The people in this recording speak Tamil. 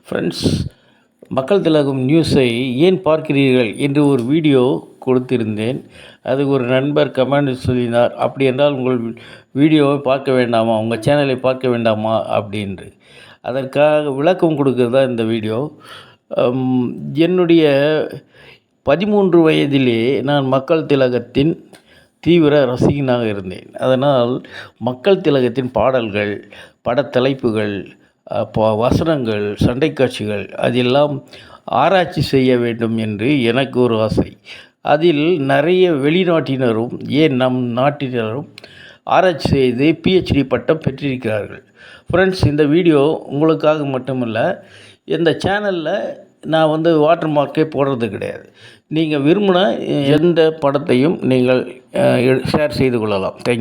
ஃப்ரெண்ட்ஸ், மக்கள் திலகம் நியூஸை ஏன் பார்க்கிறீர்கள் என்று ஒரு வீடியோ கொடுத்திருந்தேன். அதுக்கு ஒரு நண்பர் கமெண்ட் சொல்லினார், அப்படி என்றால் உங்கள் வீடியோவை பார்க்க வேண்டாமா, உங்கள் சேனலை பார்க்க வேண்டாமா அப்படின்று. அதற்காக விளக்கம் கொடுக்கறது தான் இந்த வீடியோ. என்னுடைய 13 வயதிலே நான் மக்கள் திலகத்தின் தீவிர ரசிகனாக இருந்தேன். அதனால் மக்கள் திலகத்தின் பாடல்கள், படத்தலைப்புகள், வசனங்கள், சண்டை காட்சிகள் அதெல்லாம் ஆராய்ச்சி செய்ய வேண்டும் என்று எனக்கு ஒரு ஆசை. அதில் நிறைய வெளிநாட்டினரும் ஏன் நம் நாட்டினரும் ஆராய்ச்சி செய்து PhD பட்டம் பெற்றிருக்கிறார்கள். ஃப்ரெண்ட்ஸ், இந்த வீடியோ உங்களுக்காக மட்டுமல்ல. இந்த சேனலில் நான் வாட்டர் மார்க்கே போடுறது கிடையாது. நீங்கள் விரும்பின எந்த படத்தையும் நீங்கள் ஷேர் செய்து கொள்ளலாம். தேங்க்யூ.